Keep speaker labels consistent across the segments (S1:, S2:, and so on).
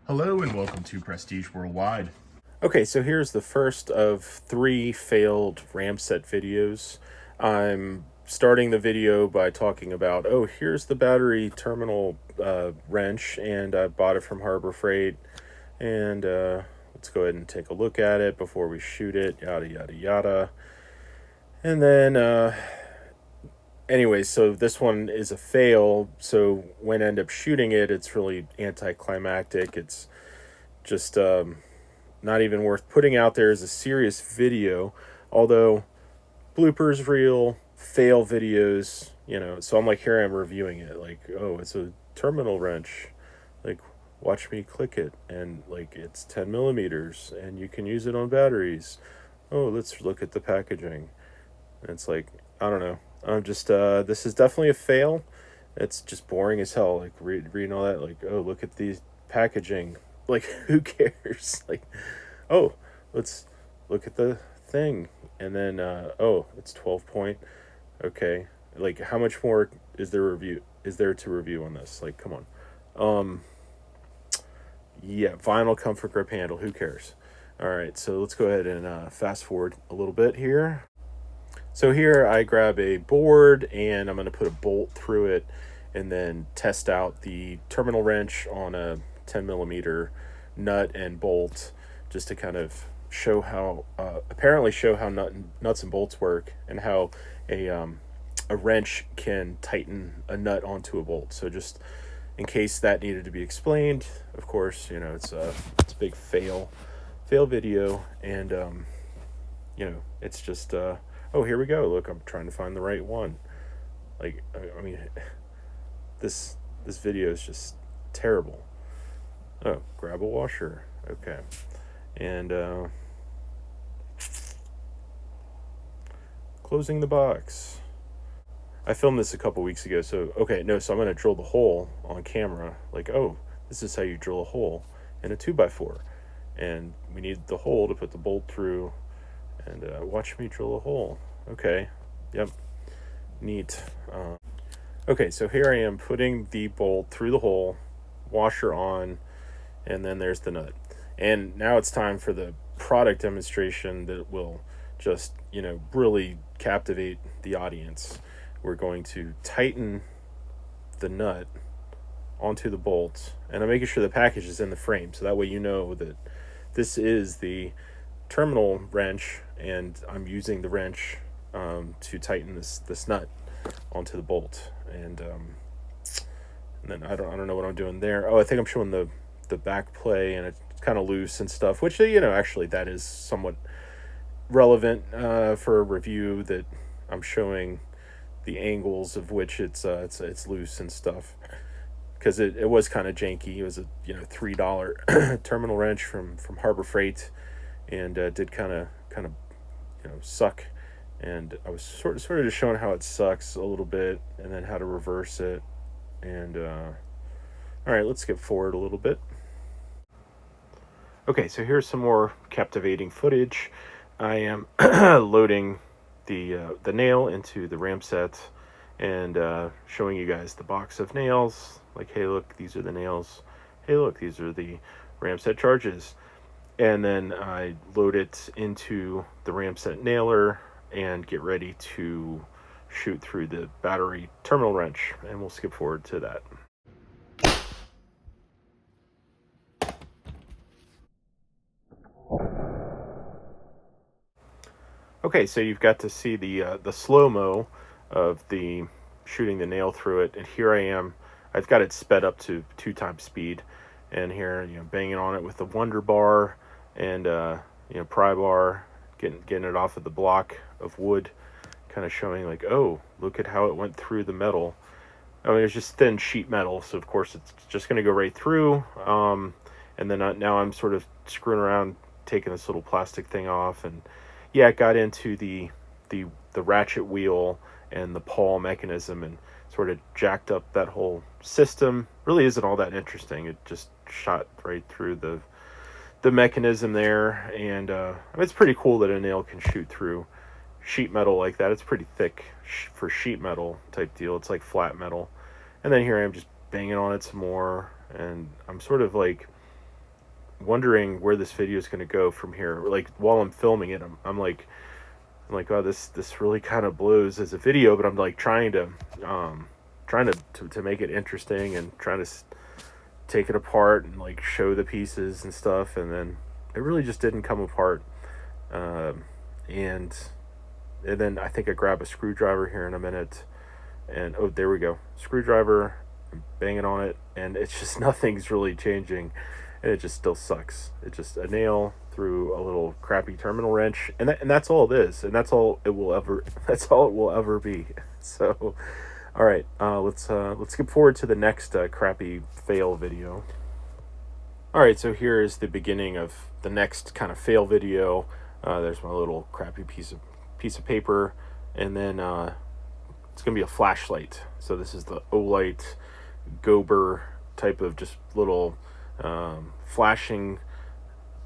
S1: Hello and welcome to Prestige Worldwide.
S2: Okay, so here's the first of 3 failed Ramset videos. I'm starting the video by talking about, oh, here's the battery terminal wrench, and I bought it from Harbor Freight, and let's go ahead and take a look at it before we shoot it, yada, yada, yada. And then, anyways, so this one is a fail, so when I end up shooting it, it's really anticlimactic. It's just not even worth putting out there as a serious video, although bloopers reel, fail videos, so I'm like, here I'm reviewing it, like, oh, it's a terminal wrench, like, watch me click it, and like, it's 10 millimeters and you can use it on batteries. Oh, let's look at the packaging. And it's like, I don't know, I'm just this is definitely a fail. It's just boring as hell, like reading all that, like, oh, look at the packaging, like, who cares? Like, oh, let's look at the thing, and then oh, it's 12 point. Okay, like, how much more is there to review on this? Like, come on. Yeah, vinyl comfort grip handle, who cares? All right, so let's go ahead and fast forward a little bit here. So here I grab a board and I'm going to put a bolt through it and then test out the terminal wrench on a 10 millimeter nut and bolt, just to kind of show how nuts and bolts work, and how a wrench can tighten a nut onto a bolt. So just in case that needed to be explained, of course, it's a big fail video, and it's just oh, here we go. Look, I'm trying to find the right one. Like, I mean, this video is just terrible. Oh, grab a washer. Okay. And closing the box. I filmed this a couple weeks ago, so okay, no, so I'm going to drill the hole on camera. Like, oh, this is how you drill a hole in a 2x4. And we need the hole to put the bolt through, and watch me drill a hole. Okay, yep, neat. Okay, so here I am putting the bolt through the hole, washer on, and then there's the nut. And now it's time for the product demonstration that will just, really captivate the audience. We're going to tighten the nut onto the bolt, and I'm making sure the package is in the frame, so that way you know that this is the terminal wrench, and I'm using the wrench to tighten this nut onto the bolt. And then I don't know what I'm doing there. Oh, I think I'm showing the back play, and it's kind of loose and stuff, which, actually that is somewhat relevant for a review, that I'm showing the angles of which it's loose and stuff, because it was kind of janky. It was a $3 terminal wrench from Harbor Freight, and did kind of suck. And I was sort of just showing how it sucks a little bit, and then how to reverse it. And all right, let's skip forward a little bit. Okay, so here's some more captivating footage. I am loading the nail into the Ramset, and showing you guys the box of nails. Like, hey, look, these are the nails. Hey, look, these are the Ramset charges. And then I load it into the Ramset nailer and get ready to shoot through the battery terminal wrench. And we'll skip forward to that. Okay, so you've got to see the slow-mo of the shooting the nail through it, and here I am. I've got it sped up to 2x speed, and here, banging on it with the Wonder Bar and pry bar, getting it off of the block of wood, kind of showing, like, oh, look at how it went through the metal. I mean, it's just thin sheet metal, so of course it's just going to go right through. And then now I'm sort of screwing around, taking this little plastic thing off, and yeah, it got into the ratchet wheel and the pawl mechanism, and sort of jacked up that whole system. Really isn't all that interesting. It just shot right through the mechanism there, and it's pretty cool that a nail can shoot through sheet metal like that. It's pretty thick for sheet metal type deal. It's like flat metal. And then here I am just banging on it some more, and I'm sort of like wondering where this video is going to go from here. Like while I'm filming it, I'm like, oh, this really kind of blows as a video, but I'm like trying to make it interesting and trying to take it apart and like show the pieces and stuff, and then it really just didn't come apart. And then I think I grab a screwdriver here in a minute, and oh, there we go, screwdriver, I'm banging on it, and it's just nothing's really changing, and it just still sucks. It's just a nail through a little crappy terminal wrench, and that's all it is, and that's all it will ever be. So, all right, let's skip forward to the next crappy fail video. All right, so here is the beginning of the next kind of fail video. There's my little crappy piece of paper, and then it's gonna be a flashlight. So this is the Olight Gober type of just little flashing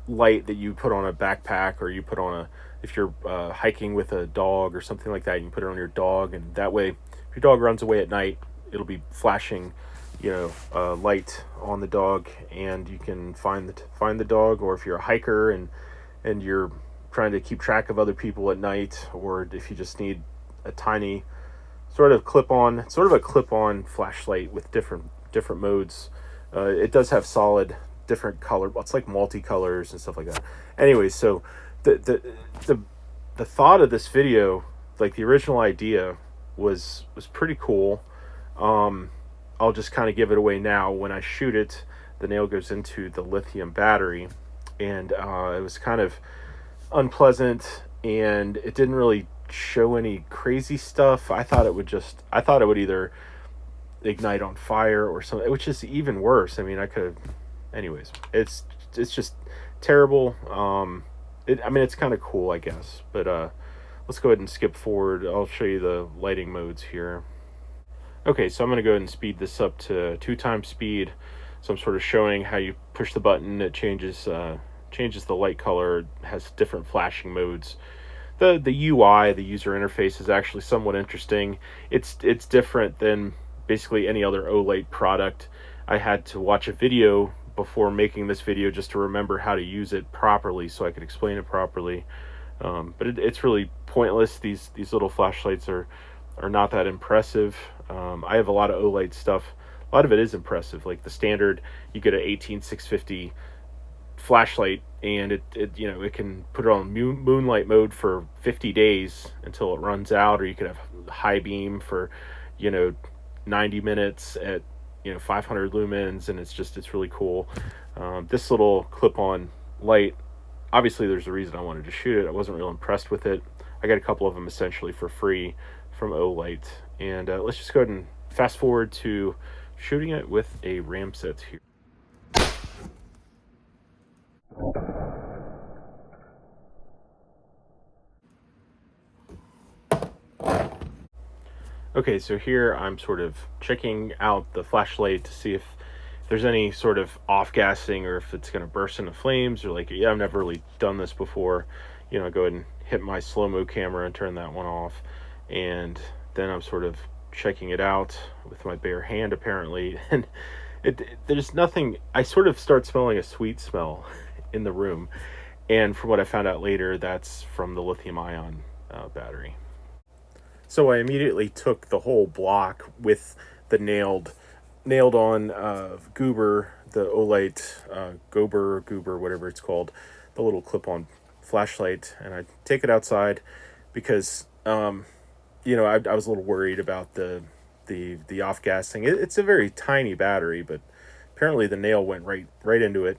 S2: light that you put on a backpack, or you put on if you're hiking with a dog or something like that, you can put it on your dog, and that way if your dog runs away at night, it'll be flashing, light on the dog, and you can find the dog. Or if you're a hiker and you're trying to keep track of other people at night, or if you just need a tiny sort of a clip-on flashlight with different modes. It does have solid different color, it's like multicolors and stuff like that. Anyway, so the thought of this video, like the original idea, was pretty cool. I'll just kind of give it away now. When I shoot it, the nail goes into the lithium battery, and it was kind of unpleasant, and it didn't really show any crazy stuff. I thought it would either ignite on fire or something, which is even worse. I mean, anyways, it's just terrible. It's kind of cool, I guess, but let's go ahead and skip forward. I'll show you the lighting modes here. Okay, so I'm going to go ahead and speed this up to 2x speed. So I'm sort of showing how you push the button, it changes the light color, has different flashing modes. The UI, the user interface, is actually somewhat interesting. It's different than basically any other Olight product. I had to watch a video before making this video just to remember how to use it properly, so I could explain it properly. But it's really pointless. These little flashlights are not that impressive. I have a lot of Olight stuff. A lot of it is impressive. Like the standard, you get an 18650 flashlight, and it can put it on moonlight mode for 50 days until it runs out, or you could have high beam for 90 minutes at 500 lumens, and it's really cool. This little clip-on light, obviously there's a reason I wanted to shoot it. I wasn't real impressed with it. I got a couple of them essentially for free from Olight, and let's just go ahead and fast forward to shooting it with a Ramset here. Okay, so here I'm sort of checking out the flashlight to see if there's any sort of off-gassing, or if it's going to burst into flames, or like, I've never really done this before. Go ahead and hit my slow-mo camera and turn that one off, and then I'm sort of checking it out with my bare hand apparently, and there's nothing. I sort of start smelling a sweet smell in the room, and from what I found out later, that's from the lithium-ion battery. So I immediately took the whole block with the nailed on Goober, the Olight Goober, whatever it's called, the little clip-on flashlight, and I take it outside because I was a little worried about the off-gassing. It's a very tiny battery, but apparently the nail went right into it,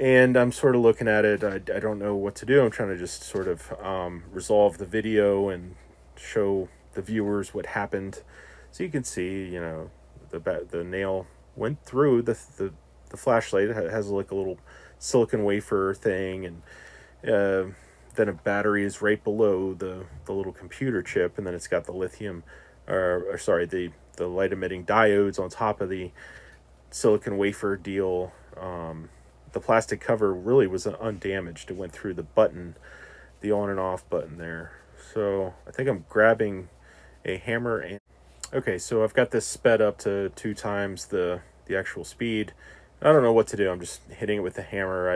S2: and I'm sort of looking at it. I don't know what to do. I'm trying to just sort of resolve the video and show the viewers what happened, so you can see the nail went through the flashlight. It has like a little silicon wafer thing, and then a battery is right below the little computer chip, and then it's got the lithium the light emitting diodes on top of the silicon wafer deal. The plastic cover really was undamaged. It went through the button, the on and off button there. So I think I'm grabbing a hammer, and okay, so I've got this sped up to 2 times the actual speed. I don't know what to do. I'm just hitting it with the hammer.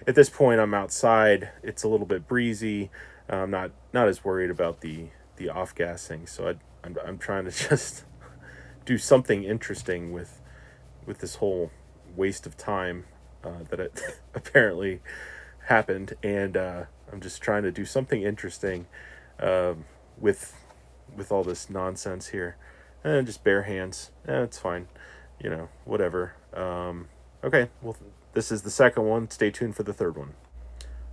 S2: At this point, I'm outside. It's a little bit breezy. I'm not as worried about the off gassing. So I'm trying to just do something interesting with this whole waste of time that it apparently happened, and I'm just trying to do something interesting with all this nonsense here, and just bare hands. It's fine, whatever. Okay, well, this is the second one. Stay tuned for the third one.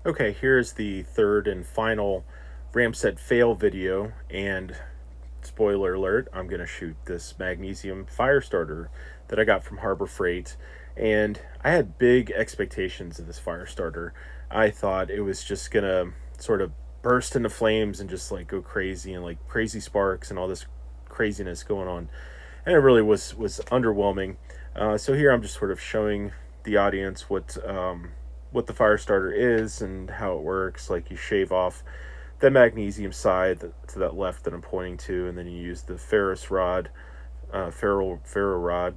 S2: Okay, here's the third and final Ramset fail video, and spoiler alert, I'm going to shoot this magnesium fire starter that I got from Harbor Freight. And I had big expectations of this fire starter. I thought it was just going to sort of burst into flames and just like go crazy, and like crazy sparks and all this craziness going on. And it really was underwhelming. So here I'm just sort of showing the audience what the fire starter is and how it works. Like, you shave off the magnesium side to that left that I'm pointing to, and then you use the ferro rod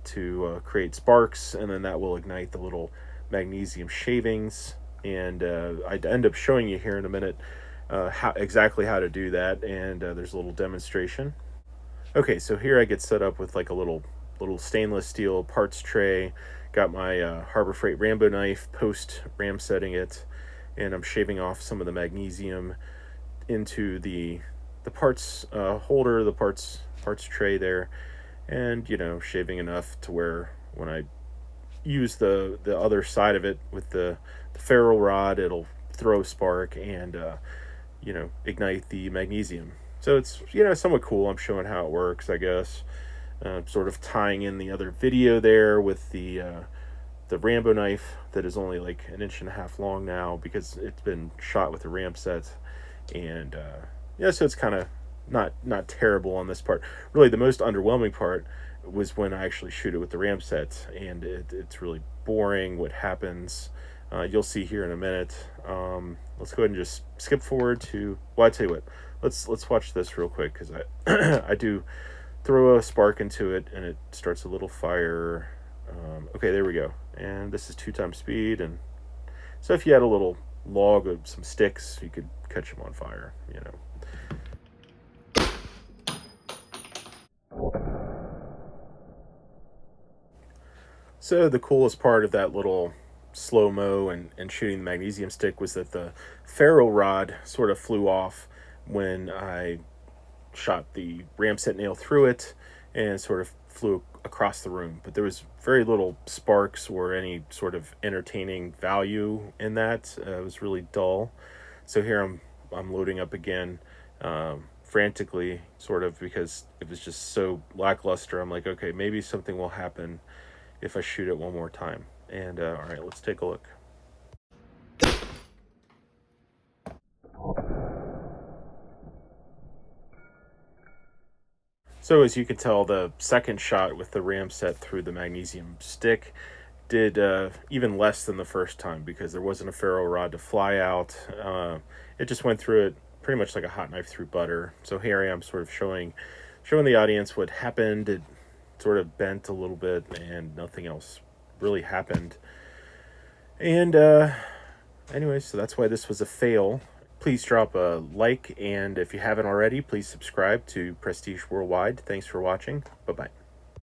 S2: to create sparks, and then that will ignite the little magnesium shavings. And I'd end up showing you here in a minute exactly how to do that, and there's a little demonstration. Okay, so here I get set up with like a little stainless steel parts tray. Got my Harbor Freight Rambo knife, post ram setting it, and I'm shaving off some of the magnesium into the parts holder, the parts tray there, and shaving enough to where when I use the other side of it with the ferro rod, it'll throw a spark and ignite the magnesium. So it's somewhat cool. I'm showing how it works, I guess. Sort of tying in the other video there with the Rambo knife that is only like 1.5 inches long now because it's been shot with a Ramset. And so it's kind of not terrible on this part. Really, the most underwhelming part was when I actually shoot it with the Ramset, and it's really boring what happens. You'll see here in a minute. Let's go ahead and just skip forward to, well, I tell you what, let's watch this real quick, because I do throw a spark into it and it starts a little fire. Okay, there we go. And this is 2x speed, and so if you had a little log of some sticks, you could catch them on fire, So the coolest part of that little slow-mo and shooting the magnesium stick was that the ferro rod sort of flew off when I shot the Ramset nail through it, and sort of flew across the room. But there was very little sparks or any sort of entertaining value in that. It was really dull. So here I'm loading up again, frantically, sort of, because it was just so lackluster. I'm like, okay, maybe something will happen if I shoot it one more time. And all right, let's take a look. So as you can tell, the second shot with the Ramset through the magnesium stick did even less than the first time, because there wasn't a ferro rod to fly out. It just went through it pretty much like a hot knife through butter. So here I am sort of showing the audience what happened. It sort of bent a little bit and nothing else really happened. And anyway, so that's why this was a fail. Please drop a like, and if you haven't already, please subscribe to Prestige Worldwide. Thanks for watching. Bye-bye.